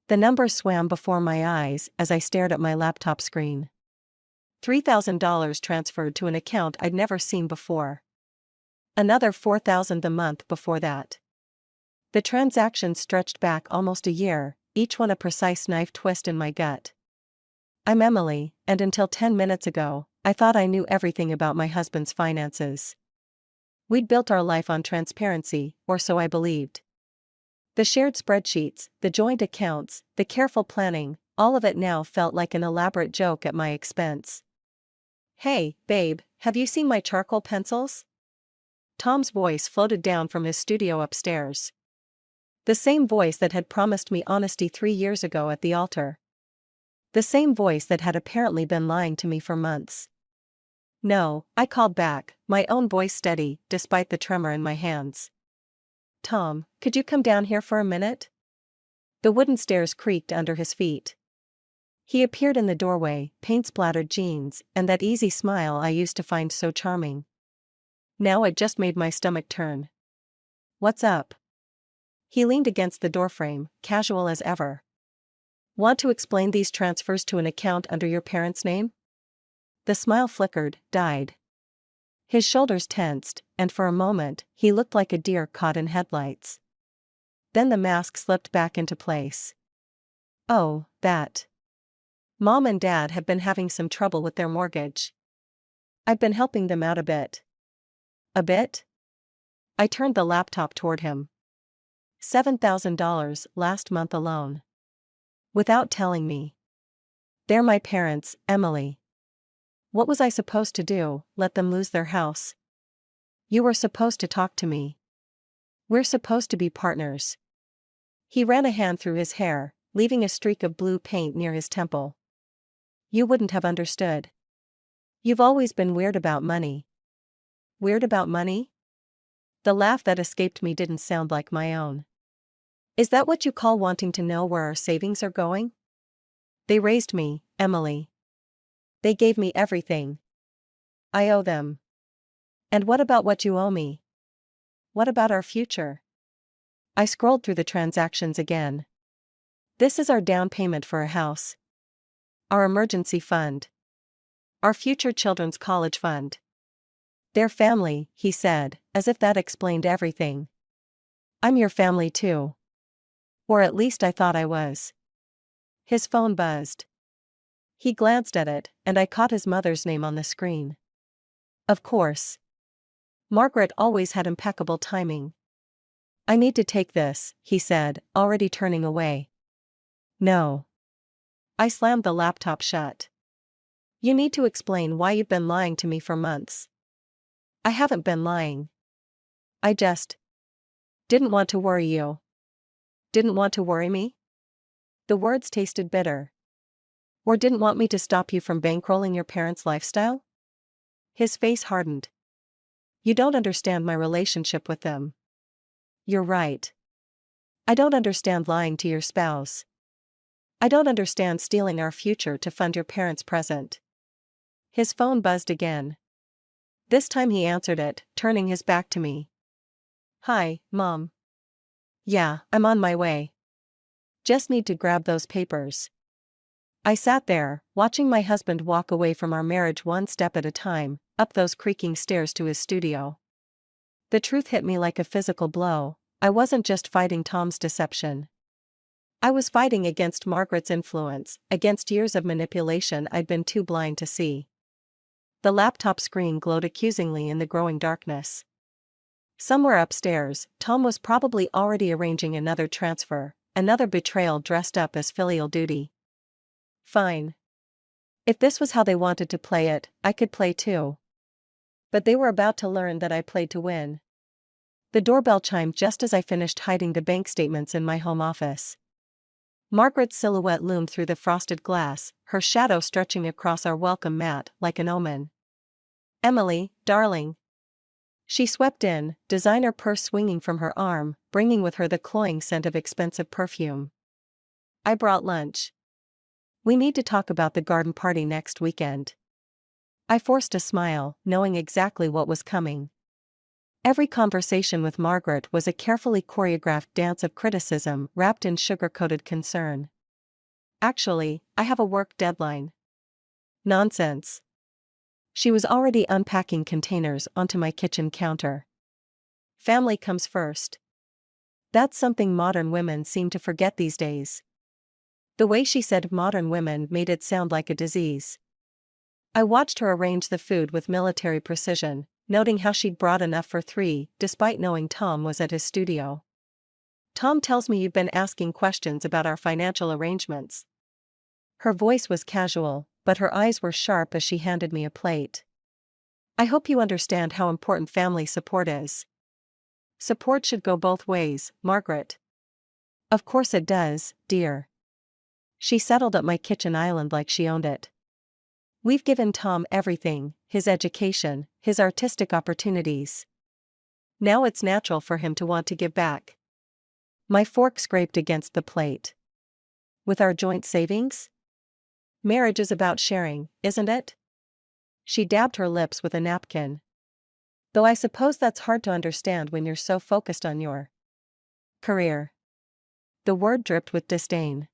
The number swam before my eyes as I stared at my laptop screen. $3,000 transferred to an account I'd never seen before. Another $4,000 the month before that. The transactions stretched back almost a year, each one a precise knife twist in my gut. I'm Emily, and until 10 minutes ago, I thought I knew everything about my husband's finances. We'd built our life on transparency, or so I believed. The shared spreadsheets, the joint accounts, the careful planning, all of it now felt like an elaborate joke at my expense. "Hey, babe, have you seen my charcoal pencils?" Tom's voice floated down from his studio upstairs. The same voice that had promised me honesty 3 years ago at the altar. The same voice that had apparently been lying to me for months. "No," I called back, my own voice steady, despite the tremor in my hands. "Tom, could you come down here for a minute?" The wooden stairs creaked under his feet. He appeared in the doorway, paint-splattered jeans, and that easy smile I used to find so charming. Now it just made my stomach turn. "What's up?" He leaned against the doorframe, casual as ever. "Want to explain these transfers to an account under your parents' name?" The smile flickered, died. His shoulders tensed, and for a moment, he looked like a deer caught in headlights. Then the mask slipped back into place. "Oh, that. Mom and Dad have been having some trouble with their mortgage. I've been helping them out a bit." "A bit?" I turned the laptop toward him. $7,000 last month alone. Without telling me. They're my parents, Emily. What was I supposed to do, let them lose their house? You were supposed to talk to me. We're supposed to be partners. He ran a hand through his hair, leaving a streak of blue paint near his temple. You wouldn't have understood. You've always been weird about money. Weird about money? The laugh that escaped me didn't sound like my own. Is that what you call wanting to know where our savings are going? They raised me, Emily. They gave me everything. I owe them. And what about what you owe me? What about our future? I scrolled through the transactions again. This is our down payment for a house. Our emergency fund. Our future children's college fund. Their family, he said, as if that explained everything. I'm your family too. Or at least I thought I was. His phone buzzed. He glanced at it, and I caught his mother's name on the screen. Of course. Margaret always had impeccable timing. I need to take this, he said, already turning away. No. I slammed the laptop shut. You need to explain why you've been lying to me for months. I haven't been lying. I just didn't want to worry you. Didn't want to worry me? The words tasted bitter. Or didn't want me to stop you from bankrolling your parents' lifestyle? His face hardened. You don't understand my relationship with them. You're right. I don't understand lying to your spouse. I don't understand stealing our future to fund your parents' present. His phone buzzed again. This time he answered it, turning his back to me. Hi, Mom. Yeah, I'm on my way. Just need to grab those papers. I sat there, watching my husband walk away from our marriage one step at a time, up those creaking stairs to his studio. The truth hit me like a physical blow. I wasn't just fighting Tom's deception. I was fighting against Margaret's influence, against years of manipulation I'd been too blind to see. The laptop screen glowed accusingly in the growing darkness. Somewhere upstairs, Tom was probably already arranging another transfer, another betrayal dressed up as filial duty. Fine. If this was how they wanted to play it, I could play too. But they were about to learn that I played to win. The doorbell chimed just as I finished hiding the bank statements in my home office. Margaret's silhouette loomed through the frosted glass, her shadow stretching across our welcome mat like an omen. Emily, darling. She swept in, designer purse swinging from her arm, bringing with her the cloying scent of expensive perfume. I brought lunch. We need to talk about the garden party next weekend. I forced a smile, knowing exactly what was coming. Every conversation with Margaret was a carefully choreographed dance of criticism wrapped in sugar-coated concern. Actually, I have a work deadline. Nonsense. She was already unpacking containers onto my kitchen counter. Family comes first. That's something modern women seem to forget these days. The way she said modern women made it sound like a disease. I watched her arrange the food with military precision, noting how she'd brought enough for 3, despite knowing Tom was at his studio. Tom tells me you've been asking questions about our financial arrangements. Her voice was casual, but her eyes were sharp as she handed me a plate. I hope you understand how important family support is. Support should go both ways, Margaret. Of course it does, dear. She settled at my kitchen island like she owned it. We've given Tom everything, his education, his artistic opportunities. Now it's natural for him to want to give back. My fork scraped against the plate. With our joint savings? Marriage is about sharing, isn't it? She dabbed her lips with a napkin. Though I suppose that's hard to understand when you're so focused on your career. The word dripped with disdain.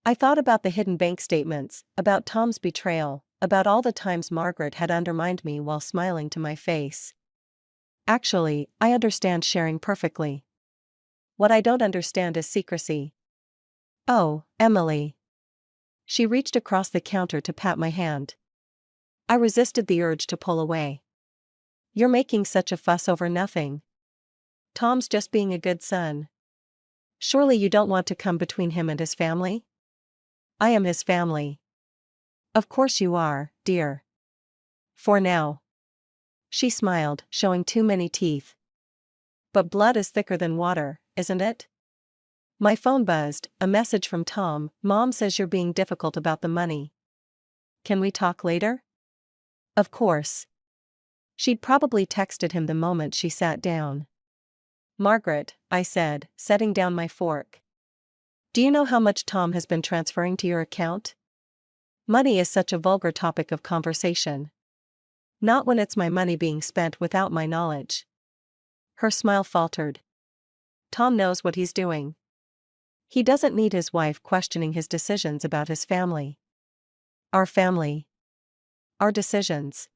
I thought about the hidden bank statements, about Tom's betrayal, about all the times Margaret had undermined me while smiling to my face. Actually, I understand sharing perfectly. What I don't understand is secrecy. Oh, Emily. She reached across the counter to pat my hand. I resisted the urge to pull away. You're making such a fuss over nothing. Tom's just being a good son. Surely you don't want to come between him and his family? I am his family. Of course you are, dear. For now. She smiled, showing too many teeth. But blood is thicker than water, isn't it? My phone buzzed, a message from Tom. Mom says you're being difficult about the money. Can we talk later? Of course. She'd probably texted him the moment she sat down. Margaret, I said, setting down my fork. Do you know how much Tom has been transferring to your account? Money is such a vulgar topic of conversation. Not when it's my money being spent without my knowledge. Her smile faltered. Tom knows what he's doing. He doesn't need his wife questioning his decisions about his family. Our family. Our decisions.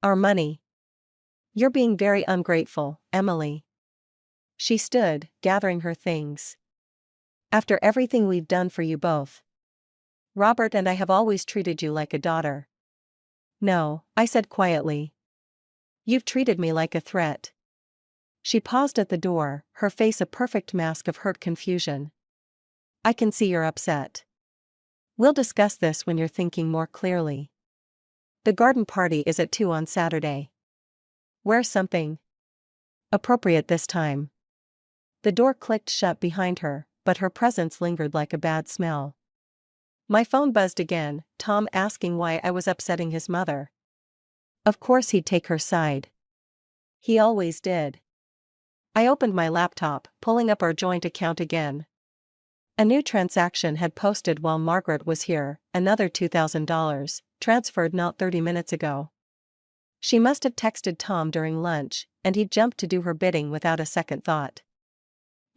Our money. You're being very ungrateful, Emily. She stood, gathering her things. After everything we've done for you both. Robert and I have always treated you like a daughter. No, I said quietly. You've treated me like a threat. She paused at the door, her face a perfect mask of hurt confusion. I can see you're upset. We'll discuss this when you're thinking more clearly. The garden party is at 2 on Saturday. Wear something appropriate this time. The door clicked shut behind her, but her presence lingered like a bad smell. My phone buzzed again, Tom asking why I was upsetting his mother. Of course he'd take her side. He always did. I opened my laptop, pulling up our joint account again. A new transaction had posted while Margaret was here, another $2,000, transferred not 30 minutes ago. She must have texted Tom during lunch, and he jumped to do her bidding without a second thought.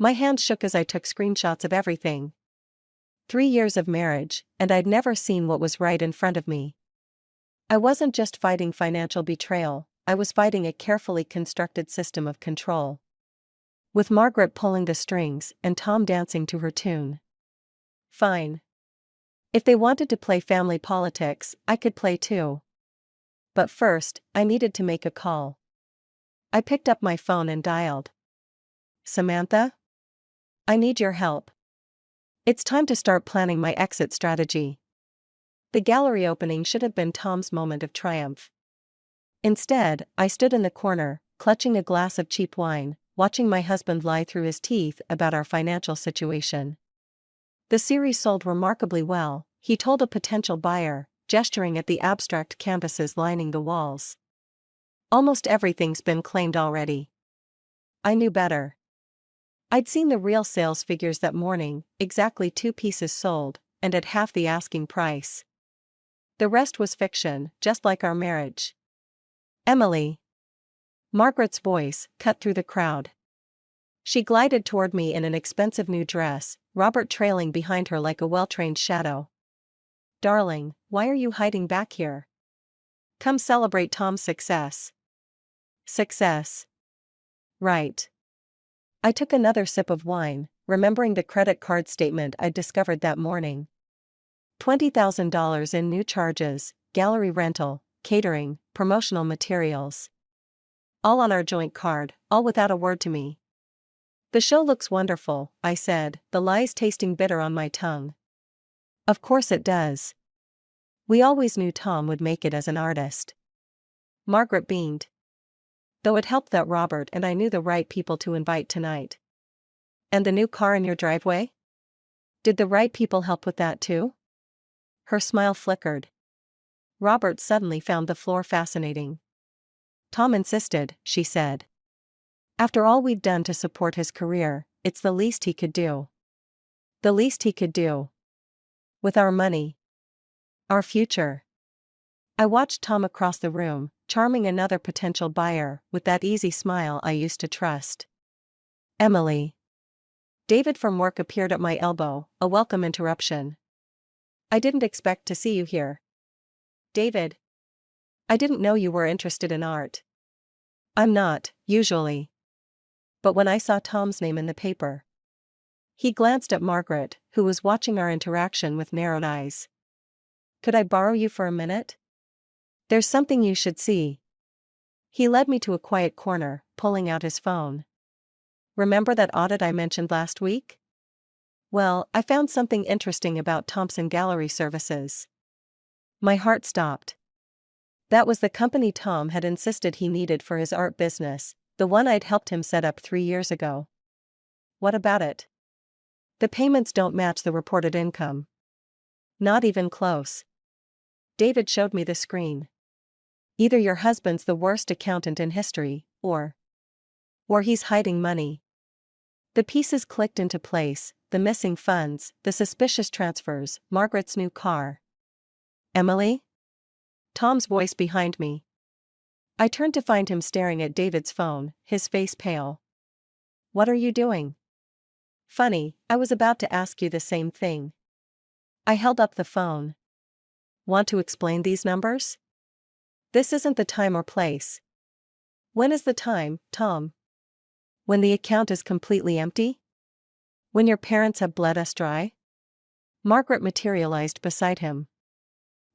My hand shook as I took screenshots of everything. 3 years of marriage, and I'd never seen what was right in front of me. I wasn't just fighting financial betrayal, I was fighting a carefully constructed system of control. With Margaret pulling the strings and Tom dancing to her tune. Fine. If they wanted to play family politics, I could play too. But first, I needed to make a call. I picked up my phone and dialed. Samantha? I need your help. It's time to start planning my exit strategy. The gallery opening should have been Tom's moment of triumph. Instead, I stood in the corner, clutching a glass of cheap wine, watching my husband lie through his teeth about our financial situation. The series sold remarkably well, he told a potential buyer, gesturing at the abstract canvases lining the walls. Almost everything's been claimed already. I knew better. I'd seen the real sales figures that morning, exactly 2 pieces sold, and at half the asking price. The rest was fiction, just like our marriage. Emily. Margaret's voice cut through the crowd. She glided toward me in an expensive new dress, Robert trailing behind her like a well-trained shadow. Darling, why are you hiding back here? Come celebrate Tom's success. Success. Right. I took another sip of wine, remembering the credit card statement I'd discovered that morning. $20,000 in new charges, gallery rental, catering, promotional materials. All on our joint card, all without a word to me. The show looks wonderful, I said, the lies tasting bitter on my tongue. Of course it does. We always knew Tom would make it as an artist. Margaret beamed. Though it helped that Robert and I knew the right people to invite tonight. And the new car in your driveway? Did the right people help with that too? Her smile flickered. Robert suddenly found the floor fascinating. Tom insisted, she said. After all we've done to support his career, it's the least he could do. The least he could do. With our money. Our future. I watched Tom across the room, charming another potential buyer, with that easy smile I used to trust. Emily. David from work appeared at my elbow, a welcome interruption. I didn't expect to see you here. David. I didn't know you were interested in art. I'm not, usually. But when I saw Tom's name in the paper. He glanced at Margaret, who was watching our interaction with narrowed eyes. Could I borrow you for a minute? There's something you should see. He led me to a quiet corner, pulling out his phone. Remember that audit I mentioned last week? Well, I found something interesting about Thompson Gallery Services. My heart stopped. That was the company Tom had insisted he needed for his art business, the one I'd helped him set up 3 years ago. What about it? The payments don't match the reported income. Not even close. David showed me the screen. Either your husband's the worst accountant in history, or he's hiding money. The pieces clicked into place, the missing funds, the suspicious transfers, Margaret's new car. Emily? Tom's voice behind me. I turned to find him staring at David's phone, his face pale. What are you doing? Funny, I was about to ask you the same thing. I held up the phone. Want to explain these numbers? This isn't the time or place. When is the time, Tom? When the account is completely empty? When your parents have bled us dry? Margaret materialized beside him.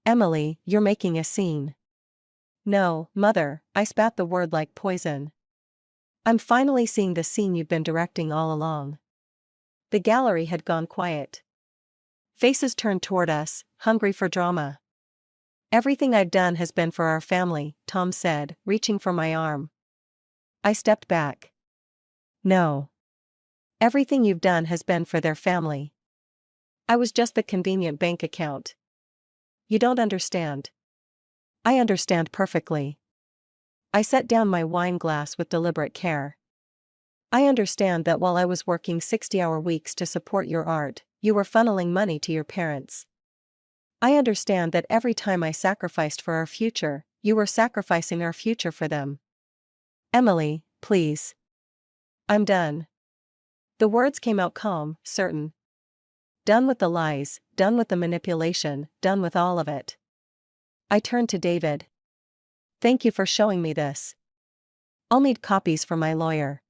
Emily, you're making a scene. No, Mother, I spat the word like poison. I'm finally seeing the scene you've been directing all along. The gallery had gone quiet. Faces turned toward us, hungry for drama. Everything I've done has been for our family, Tom said, reaching for my arm. I stepped back. No. Everything you've done has been for their family. I was just the convenient bank account. You don't understand. I understand perfectly. I set down my wine glass with deliberate care. I understand that while I was working 60-hour weeks to support your art, you were funneling money to your parents. I understand that every time I sacrificed for our future, you were sacrificing our future for them. Emily, please. I'm done. The words came out calm, certain. Done with the lies, done with the manipulation, done with all of it. I turned to David. Thank you for showing me this. I'll need copies for my lawyer.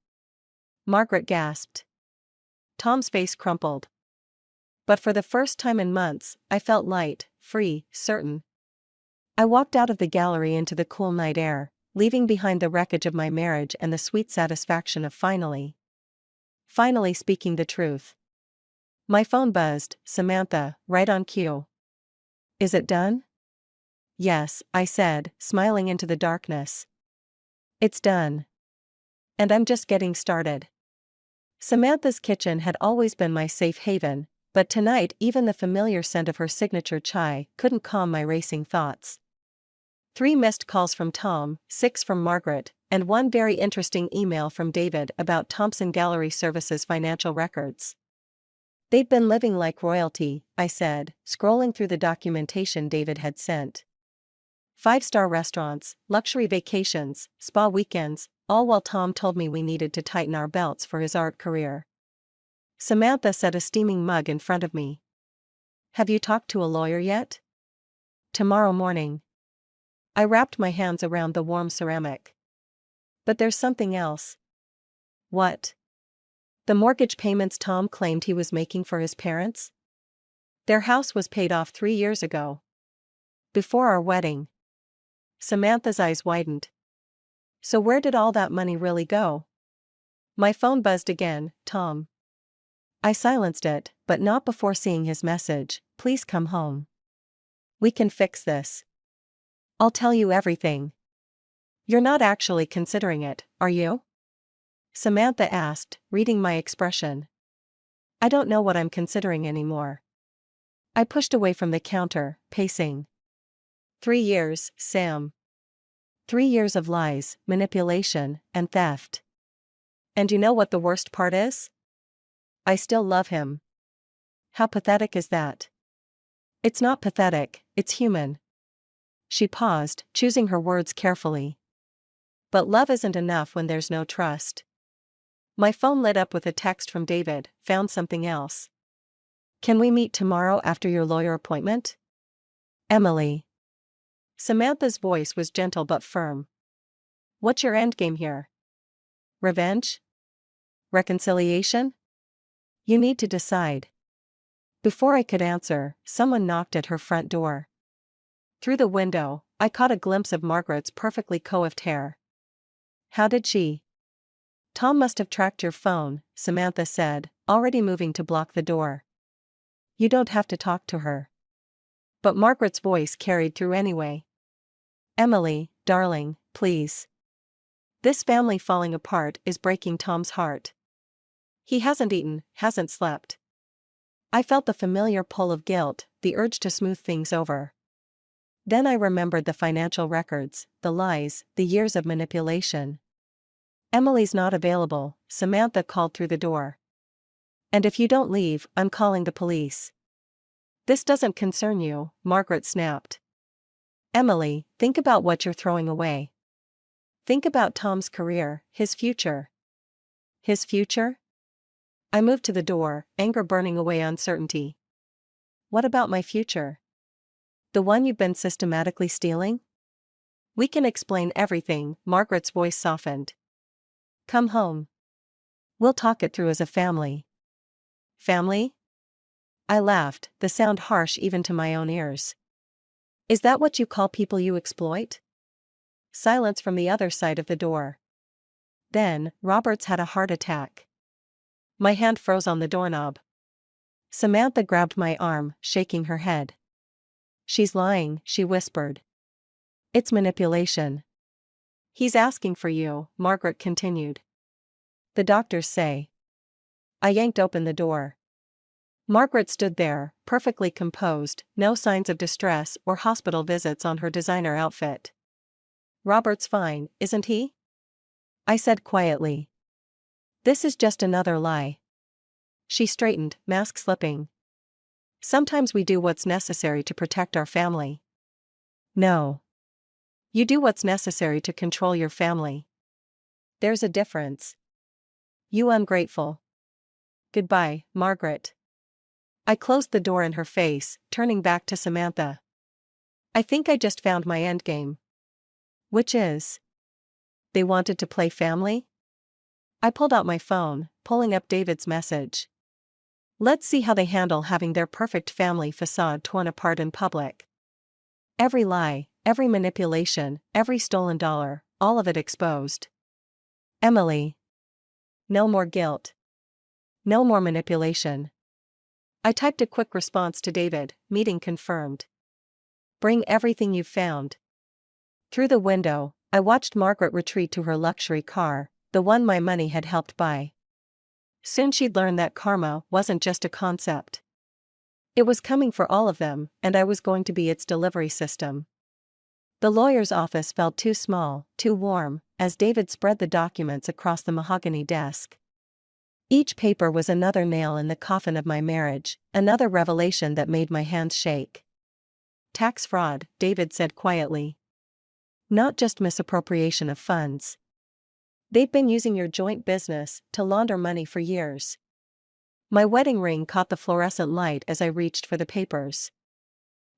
Margaret gasped. Tom's face crumpled. But for the first time in months, I felt light, free, certain. I walked out of the gallery into the cool night air, leaving behind the wreckage of my marriage and the sweet satisfaction of finally speaking the truth. My phone buzzed, Samantha, right on cue. Is it done? Yes, I said, smiling into the darkness. It's done. And I'm just getting started. Samantha's kitchen had always been my safe haven, but tonight even the familiar scent of her signature chai couldn't calm my racing thoughts. 3 missed calls from Tom, 6 from Margaret, and 1 very interesting email from David about Thompson Gallery Services financial records. They'd been living like royalty, I said, scrolling through the documentation David had sent. 5-star restaurants, luxury vacations, spa weekends, all while Tom told me we needed to tighten our belts for his art career. Samantha set a steaming mug in front of me. Have you talked to a lawyer yet? Tomorrow morning. I wrapped my hands around the warm ceramic. But there's something else. What? The mortgage payments Tom claimed he was making for his parents? Their house was paid off 3 years ago. Before our wedding. Samantha's eyes widened. So where did all that money really go? My phone buzzed again. Tom. I silenced it, but not before seeing his message. Please come home. We can fix this. I'll tell you everything. You're not actually considering it, are you? Samantha asked, reading my expression. I don't know what I'm considering anymore. I pushed away from the counter, pacing. 3 years, Sam. 3 years of lies, manipulation, and theft. And you know what the worst part is? I still love him. How pathetic is that? It's not pathetic, it's human. She paused, choosing her words carefully. But love isn't enough when there's no trust. My phone lit up with a text from David. Found something else. Can we meet tomorrow after your lawyer appointment? Emily. Samantha's voice was gentle but firm. What's your endgame here? Revenge? Reconciliation? You need to decide. Before I could answer, someone knocked at her front door. Through the window, I caught a glimpse of Margaret's perfectly coiffed hair. How did she? Tom must have tracked your phone, Samantha said, already moving to block the door. You don't have to talk to her. But Margaret's voice carried through anyway. Emily, darling, please. This family falling apart is breaking Tom's heart. He hasn't eaten, hasn't slept. I felt the familiar pull of guilt, the urge to smooth things over. Then I remembered the financial records, the lies, the years of manipulation. Emily's not available, Samantha called through the door. And if you don't leave, I'm calling the police. This doesn't concern you, Margaret snapped. Emily, think about what you're throwing away. Think about Tom's career, his future. His future? I moved to the door, anger burning away uncertainty. What about my future? The one you've been systematically stealing? We can explain everything, Margaret's voice softened. Come home. We'll talk it through as a family. Family? I laughed, the sound harsh even to my own ears. Is that what you call people you exploit? Silence from the other side of the door. Then, Roberts had a heart attack. My hand froze on the doorknob. Samantha grabbed my arm, shaking her head. She's lying, she whispered. It's manipulation. He's asking for you, Margaret continued. The doctors say. I yanked open the door. Margaret stood there, perfectly composed, no signs of distress or hospital visits on her designer outfit. Robert's fine, isn't he? I said quietly. This is just another lie. She straightened, mask slipping. Sometimes we do what's necessary to protect our family. No. You do what's necessary to control your family. There's a difference. You ungrateful. Goodbye, Margaret. I closed the door in her face, turning back to Samantha. I think I just found my endgame. Which is? They wanted to play family? I pulled out my phone, pulling up David's message. Let's see how they handle having their perfect family facade torn apart in public. Every lie, every manipulation, every stolen dollar, all of it exposed. Emily. No more guilt. No more manipulation. I typed a quick response to David, meeting confirmed. Bring everything you've found. Through the window, I watched Margaret retreat to her luxury car, the one my money had helped buy. Soon she'd learn that karma wasn't just a concept. It was coming for all of them, and I was going to be its delivery system. The lawyer's office felt too small, too warm, as David spread the documents across the mahogany desk. Each paper was another nail in the coffin of my marriage, another revelation that made my hands shake. Tax fraud, David said quietly. Not just misappropriation of funds. They've been using your joint business to launder money for years. My wedding ring caught the fluorescent light as I reached for the papers.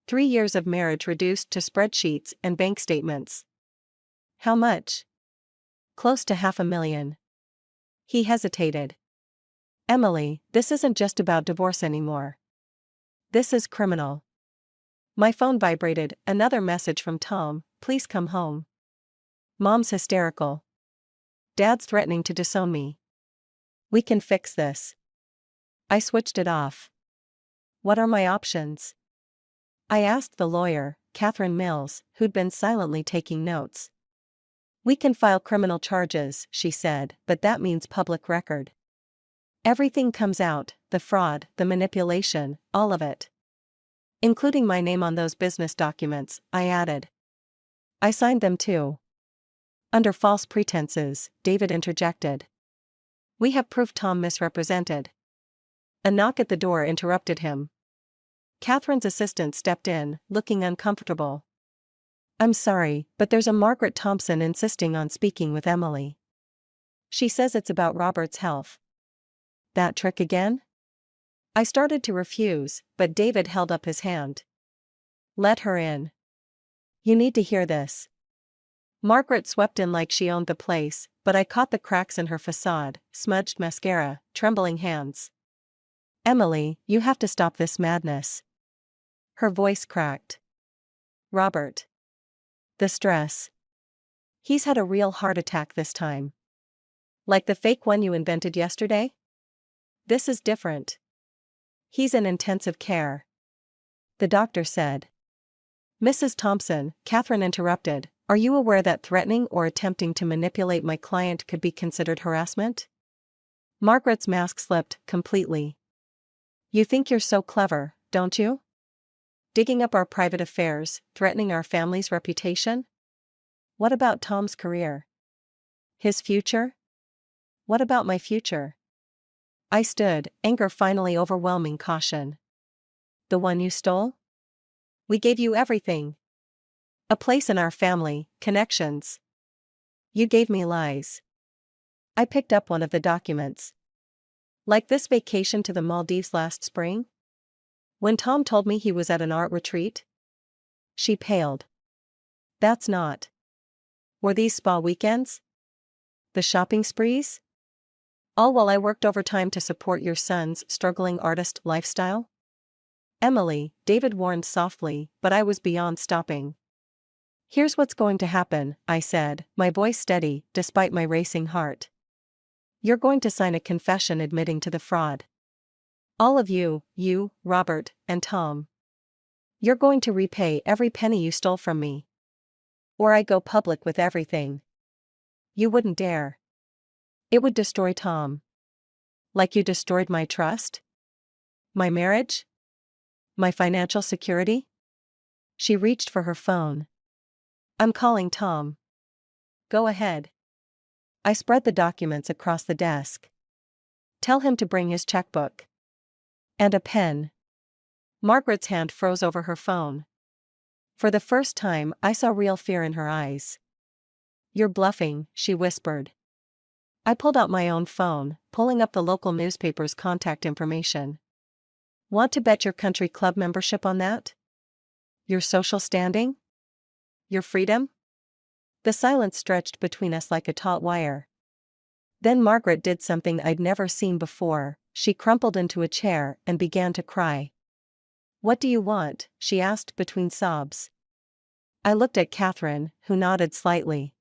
3 years of marriage reduced to spreadsheets and bank statements. How much? Close to $500,000. He hesitated. Emily, this isn't just about divorce anymore. This is criminal. My phone vibrated, another message from Tom, please come home. Mom's hysterical. Dad's threatening to disown me. We can fix this. I switched it off. What are my options? I asked the lawyer, Catherine Mills, who'd been silently taking notes. We can file criminal charges, she said, but that means public record. Everything comes out, the fraud, the manipulation, all of it. Including my name on those business documents, I added. I signed them too. Under false pretenses, David interjected. We have proof Tom misrepresented. A knock at the door interrupted him. Catherine's assistant stepped in, looking uncomfortable. I'm sorry, but there's a Margaret Thompson insisting on speaking with Emily. She says it's about Robert's health. That trick again? I started to refuse, but David held up his hand. Let her in. You need to hear this. Margaret swept in like she owned the place, but I caught the cracks in her facade, smudged mascara, trembling hands. Emily, you have to stop this madness. Her voice cracked. Robert. The stress. He's had a real heart attack this time. Like the fake one you invented yesterday? This is different. He's in intensive care. The doctor said. Mrs. Thompson, Catherine interrupted, are you aware that threatening or attempting to manipulate my client could be considered harassment? Margaret's mask slipped completely. You think you're so clever, don't you? Digging up our private affairs, threatening our family's reputation? What about Tom's career? His future? What about my future? I stood, anger finally overwhelming caution. The one you stole? We gave you everything. A place in our family, connections. You gave me lies. I picked up one of the documents. Like this vacation to the Maldives last spring? When Tom told me he was at an art retreat? She paled. That's not. Were these spa weekends? The shopping sprees? All while I worked overtime to support your son's struggling artist lifestyle? Emily, David warned softly, but I was beyond stopping. Here's what's going to happen, I said, my voice steady, despite my racing heart. You're going to sign a confession admitting to the fraud. All of you, Robert, and Tom. You're going to repay every penny you stole from me. Or I go public with everything. You wouldn't dare. It would destroy Tom. Like you destroyed my trust? My marriage? My financial security? She reached for her phone. I'm calling Tom. Go ahead. I spread the documents across the desk. Tell him to bring his checkbook. And a pen. Margaret's hand froze over her phone. For the first time, I saw real fear in her eyes. You're bluffing, she whispered. I pulled out my own phone, pulling up the local newspaper's contact information. Want to bet your country club membership on that? Your social standing? Your freedom? The silence stretched between us like a taut wire. Then Margaret did something I'd never seen before. She crumpled into a chair and began to cry. What do you want? She asked between sobs. I looked at Catherine, who nodded slightly.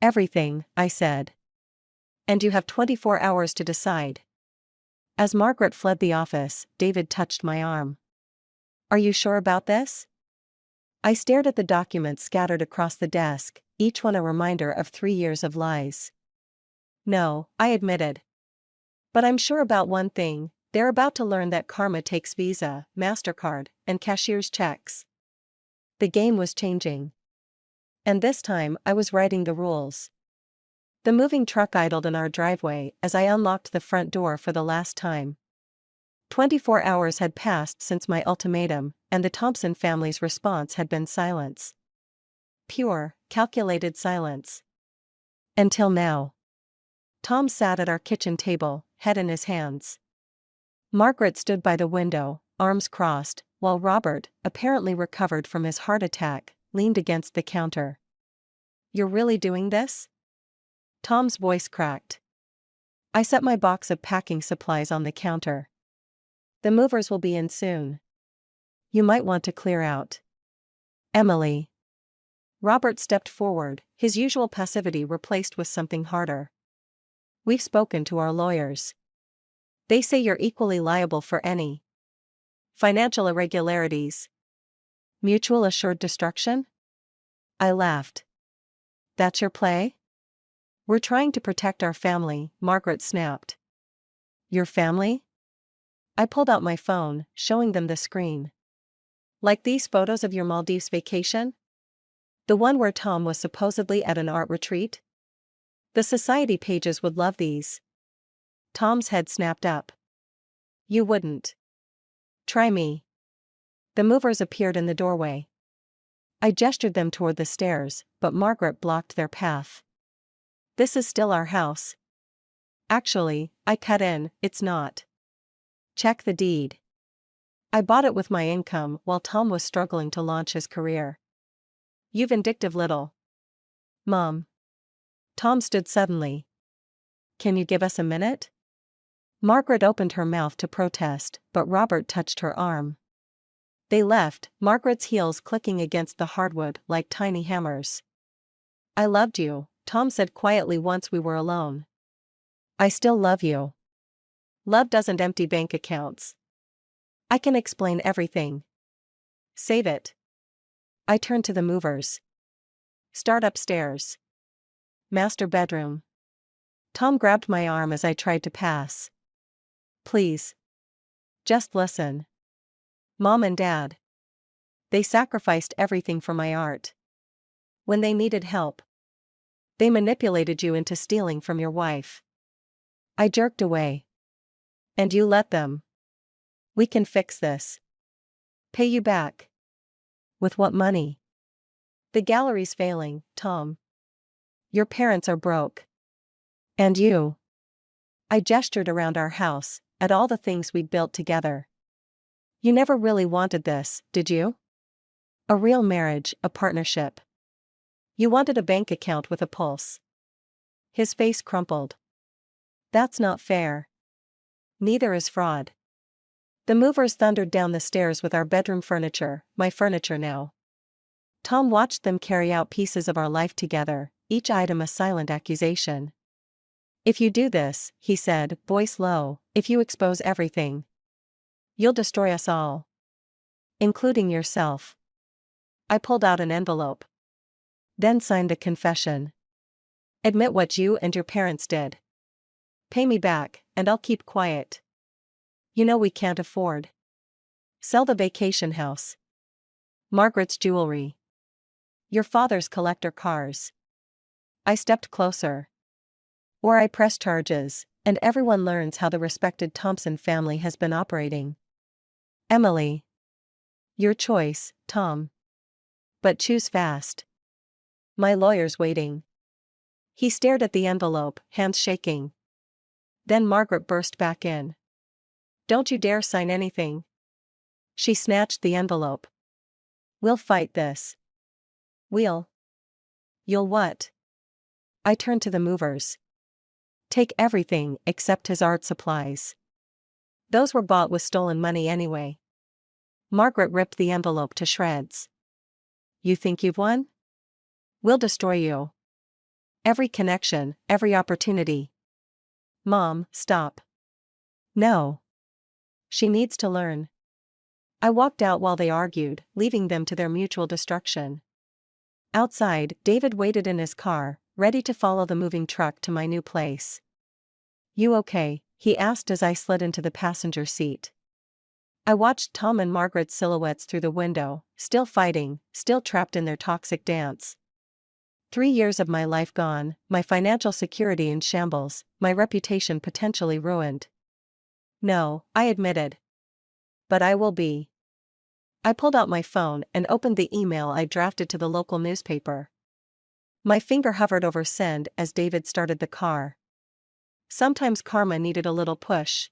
Everything, I said. And you have 24 hours to decide. As Margaret fled the office, David touched my arm. Are you sure about this? I stared at the documents scattered across the desk, each one a reminder of 3 years of lies. No, I admitted. But I'm sure about one thing, they're about to learn that Karma takes Visa, MasterCard, and cashier's checks. The game was changing. And this time I was writing the rules. The moving truck idled in our driveway as I unlocked the front door for the last time. 24 hours had passed since my ultimatum, and the Thompson family's response had been silence. Pure, calculated silence. Until now. Tom sat at our kitchen table, head in his hands. Margaret stood by the window, arms crossed, while Robert, apparently recovered from his heart attack, leaned against the counter. "You're really doing this?" Tom's voice cracked. I set my box of packing supplies on the counter. "The movers will be in soon. You might want to clear out." "Emily." Robert stepped forward, his usual passivity replaced with something harder. "We've spoken to our lawyers. They say you're equally liable for any financial irregularities. Mutual assured destruction?" I laughed. "That's your play?" "We're trying to protect our family," Margaret snapped. "Your family?" I pulled out my phone, showing them the screen. "Like these photos of your Maldives vacation? The one where Tom was supposedly at an art retreat? The society pages would love these." Tom's head snapped up. "You wouldn't. Try me." The movers appeared in the doorway. I gestured them toward the stairs, but Margaret blocked their path. "This is still our house." "Actually," I cut in, "it's not. Check the deed. I bought it with my income while Tom was struggling to launch his career." "You vindictive little Mom." Tom stood suddenly. "Can you give us a minute?" Margaret opened her mouth to protest, but Robert touched her arm. They left, Margaret's heels clicking against the hardwood like tiny hammers. "I loved you," Tom said quietly once we were alone. "I still love you. Love doesn't empty bank accounts. I can explain everything. Save it." I turned to the movers. "Start upstairs. Master bedroom." Tom grabbed my arm as I tried to pass. "Please. Just listen. Mom and Dad. They sacrificed everything for my art. When they needed help, they manipulated you into stealing from your wife." I jerked away. "And you let them? We can fix this." "Pay you back." "With what money?" "The gallery's failing, Tom. Your parents are broke. And you." I gestured around our house, at all the things we'd built together. "You never really wanted this, did you? A real marriage, a partnership. You wanted a bank account with a pulse." His face crumpled. "That's not fair. Neither is fraud." The movers thundered down the stairs with our bedroom furniture, my furniture now. Tom watched them carry out pieces of our life together, each item a silent accusation. "If you do this," he said, voice low, "if you expose everything, you'll destroy us all. Including yourself." I pulled out an envelope. "Then sign the confession. Admit what you and your parents did. Pay me back, and I'll keep quiet. You know we can't afford. Sell the vacation house. Margaret's jewelry. Your father's collector cars." I stepped closer. "Or I press charges, and everyone learns how the respected Thompson family has been operating." "Emily." "Your choice, Tom. But choose fast. My lawyer's waiting." He stared at the envelope, hands shaking. Then Margaret burst back in. "Don't you dare sign anything." She snatched the envelope. "We'll fight this." "We'll." "You'll what?" I turned to the movers. "Take everything except his art supplies. Those were bought with stolen money anyway." Margaret ripped the envelope to shreds. "You think you've won? We'll destroy you. Every connection, every opportunity." "Mom, stop." "No. She needs to learn." I walked out while they argued, leaving them to their mutual destruction. Outside, David waited in his car, ready to follow the moving truck to my new place. "You okay?" he asked as I slid into the passenger seat. I watched Tom and Margaret's silhouettes through the window, still fighting, still trapped in their toxic dance. 3 years of my life gone, my financial security in shambles, my reputation potentially ruined. "No," I admitted. "But I will be." I pulled out my phone and opened the email I drafted to the local newspaper. My finger hovered over send as David started the car. Sometimes karma needed a little push.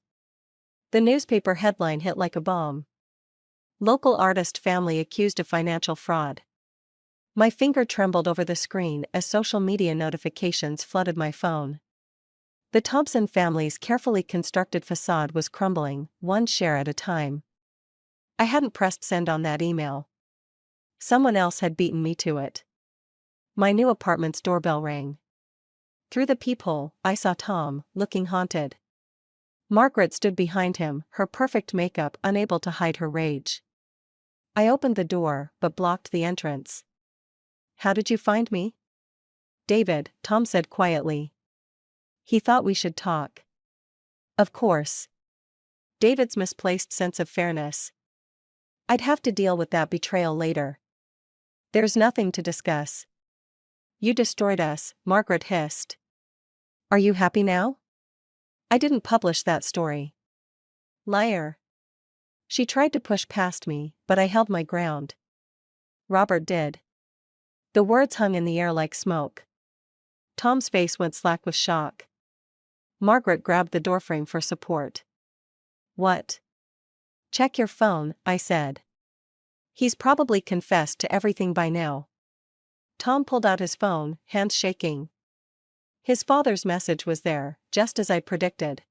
The newspaper headline hit like a bomb. Local artist family accused of financial fraud. My finger trembled over the screen as social media notifications flooded my phone. The Thompson family's carefully constructed facade was crumbling, one share at a time. I hadn't pressed send on that email. Someone else had beaten me to it. My new apartment's doorbell rang. Through the peephole, I saw Tom, looking haunted. Margaret stood behind him, her perfect makeup unable to hide her rage. I opened the door, but blocked the entrance. "How did you find me?" "David," Tom said quietly. "He thought we should talk." Of course. David's misplaced sense of fairness. "I'd have to deal with that betrayal later." "There's nothing to discuss." "You destroyed us," Margaret hissed. "Are you happy now?" "I didn't publish that story." "Liar." She tried to push past me, but I held my ground. "Robert did." The words hung in the air like smoke. Tom's face went slack with shock. Margaret grabbed the doorframe for support. "What?" "Check your phone," I said. "He's probably confessed to everything by now." Tom pulled out his phone, hands shaking. His father's message was there, just as I'd predicted.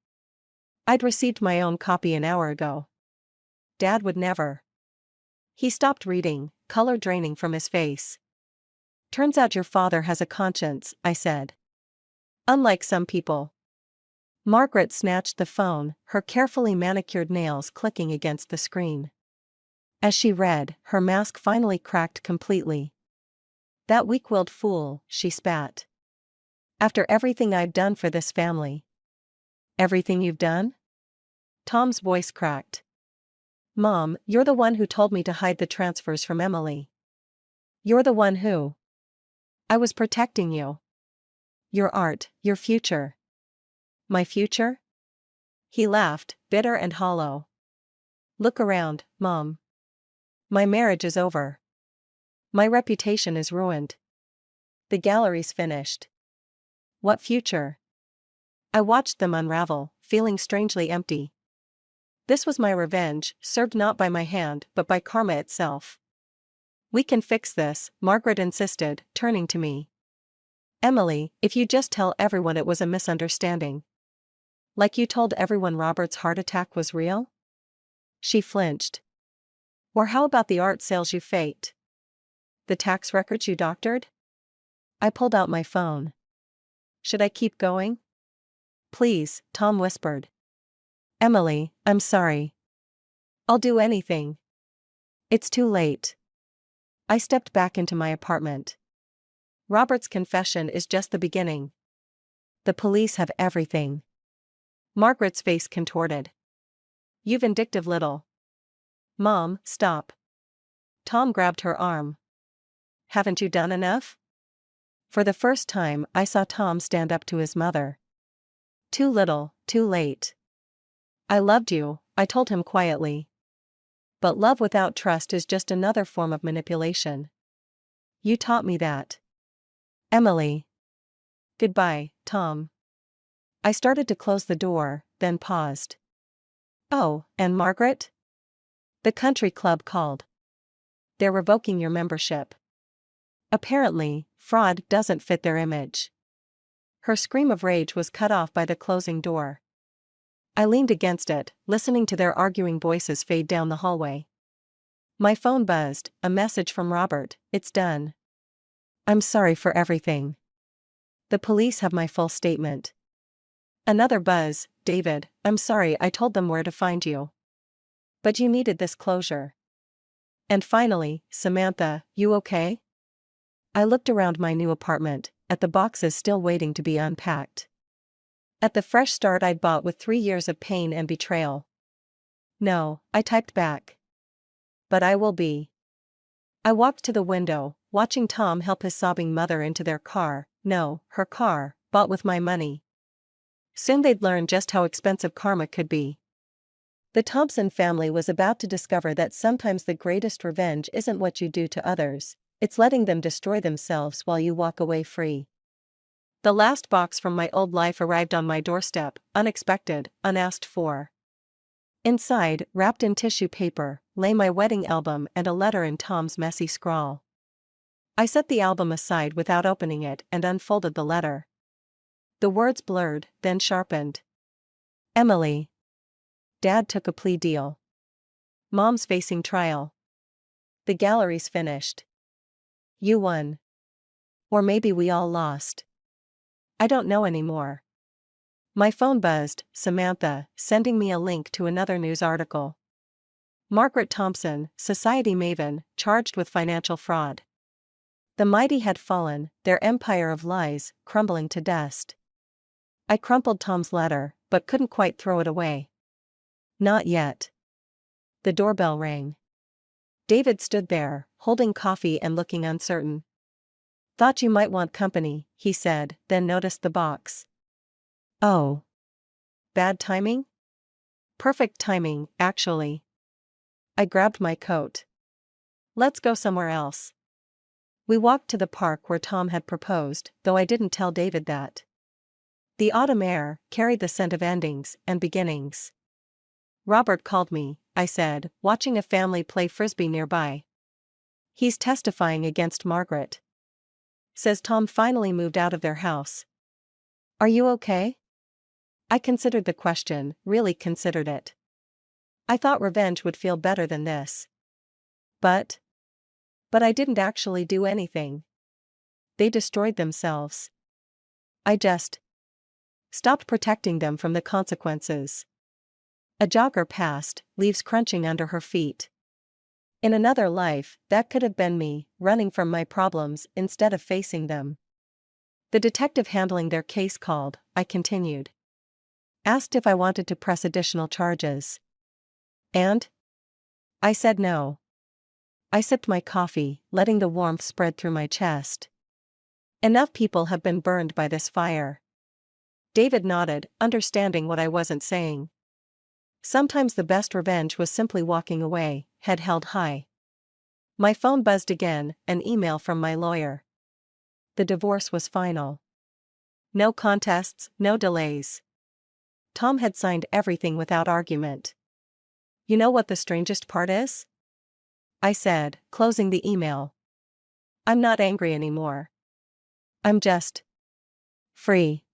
I'd received my own copy an hour ago. Dad would never. He stopped reading, color draining from his face. "Turns out your father has a conscience," I said. "Unlike some people." Margaret snatched the phone, her carefully manicured nails clicking against the screen. As she read, her mask finally cracked completely. "That weak-willed fool," she spat. "After everything I've done for this family." "Everything you've done?" Tom's voice cracked. "Mom, you're the one who told me to hide the transfers from Emily. You're the one who. I was protecting you. Your art, your future." "My future?" He laughed, bitter and hollow. "Look around, Mom. My marriage is over. My reputation is ruined. The gallery's finished. What future?" I watched them unravel, feeling strangely empty. This was my revenge, served not by my hand but by karma itself. "We can fix this," Margaret insisted, turning to me. "Emily, if you just tell everyone it was a misunderstanding. Like you told everyone Robert's heart attack was real?" She flinched. "Or how about the art sales you faked? The tax records you doctored?" I pulled out my phone. "Should I keep going?" "Please," Tom whispered. "Emily, I'm sorry. I'll do anything." "It's too late." I stepped back into my apartment. Robert's confession is just the beginning. The police have everything. Margaret's face contorted. "You vindictive little." "Mom, stop." Tom grabbed her arm. "Haven't you done enough?" For the first time, I saw Tom stand up to his mother. "Too little, too late." "I loved you," I told him quietly. "But love without trust is just another form of manipulation. You taught me that." "Emily." "Goodbye, Tom." I started to close the door, then paused. "Oh, and Margaret?" "The country club called. They're revoking your membership. Apparently, fraud doesn't fit their image." Her scream of rage was cut off by the closing door. I leaned against it, listening to their arguing voices fade down the hallway. My phone buzzed, a message from Robert. "It's done. I'm sorry for everything. The police have my full statement." Another buzz. "David, I'm sorry I told them where to find you. But you needed this closure." And finally, "Samantha, you okay?" I looked around my new apartment, at the boxes still waiting to be unpacked. At the fresh start I'd bought with 3 years of pain and betrayal. "No," I typed back. "But I will be." I walked to the window, watching Tom help his sobbing mother into their car, no, her car, bought with my money. Soon they'd learn just how expensive karma could be. The Thompson family was about to discover that sometimes the greatest revenge isn't what you do to others, it's letting them destroy themselves while you walk away free. The last box from my old life arrived on my doorstep, unexpected, unasked for. Inside, wrapped in tissue paper, lay my wedding album and a letter in Tom's messy scrawl. I set the album aside without opening it and unfolded the letter. The words blurred, then sharpened. Emily. Dad took a plea deal. Mom's facing trial. The gallery's finished. You won. Or maybe we all lost. I don't know anymore. My phone buzzed, Samantha, sending me a link to another news article. Margaret Thompson, society maven, charged with financial fraud. The mighty had fallen, their empire of lies, crumbling to dust. I crumpled Tom's letter, but couldn't quite throw it away. Not yet. The doorbell rang. David stood there, holding coffee and looking uncertain. Thought you might want company, he said, then noticed the box. Oh. Bad timing? Perfect timing, actually. I grabbed my coat. Let's go somewhere else. We walked to the park where Tom had proposed, though I didn't tell David that. The autumn air carried the scent of endings and beginnings. Robert called me, I said, watching a family play frisbee nearby. He's testifying against Margaret. Says Tom finally moved out of their house. Are you okay? I considered the question, really considered it. I thought revenge would feel better than this. But I didn't actually do anything. They destroyed themselves. I just stopped protecting them from the consequences. A jogger passed, leaves crunching under her feet. In another life, that could have been me, running from my problems instead of facing them. The detective handling their case called, I continued. Asked if I wanted to press additional charges. And? I said no. I sipped my coffee, letting the warmth spread through my chest. Enough people have been burned by this fire. David nodded, understanding what I wasn't saying. Sometimes the best revenge was simply walking away, head held high. My phone buzzed again, an email from my lawyer. The divorce was final. No contests, no delays. Tom had signed everything without argument. You know what the strangest part is? I said, closing the email. I'm not angry anymore. I'm just free.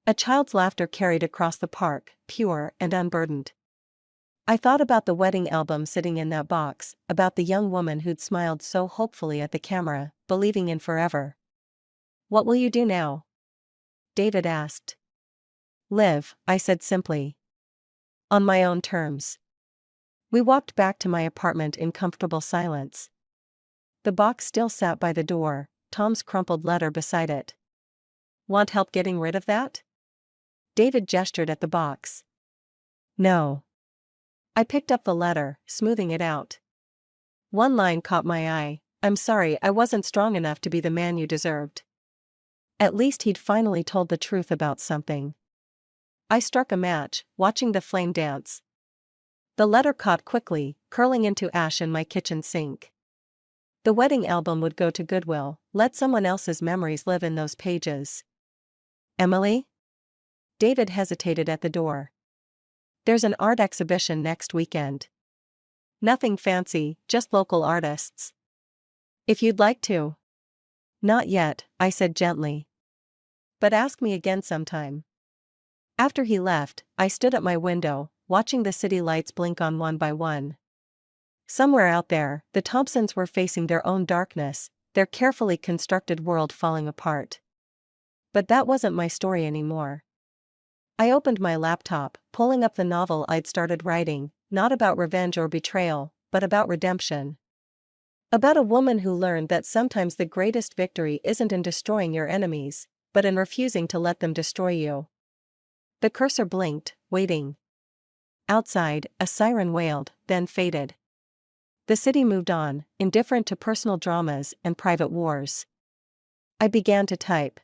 A child's laughter carried across the park, pure and unburdened. I thought about the wedding album sitting in that box, about the young woman who'd smiled so hopefully at the camera, believing in forever. What will you do now? David asked. Live, I said simply. On my own terms. We walked back to my apartment in comfortable silence. The box still sat by the door, Tom's crumpled letter beside it. Want help getting rid of that? David gestured at the box. No. I picked up the letter, smoothing it out. One line caught my eye. I'm sorry I wasn't strong enough to be the man you deserved. At least he'd finally told the truth about something. I struck a match, watching the flame dance. The letter caught quickly, curling into ash in my kitchen sink. The wedding album would go to Goodwill, let someone else's memories live in those pages. Emily? David hesitated at the door. There's an art exhibition next weekend. Nothing fancy, just local artists. If you'd like to. Not yet, I said gently. But ask me again sometime. After he left, I stood at my window, watching the city lights blink on one by one. Somewhere out there, the Thompsons were facing their own darkness, their carefully constructed world falling apart. But that wasn't my story anymore. I opened my laptop, pulling up the novel I'd started writing, not about revenge or betrayal, but about redemption. About a woman who learned that sometimes the greatest victory isn't in destroying your enemies, but in refusing to let them destroy you. The cursor blinked, waiting. Outside, a siren wailed, then faded. The city moved on, indifferent to personal dramas and private wars. I began to type.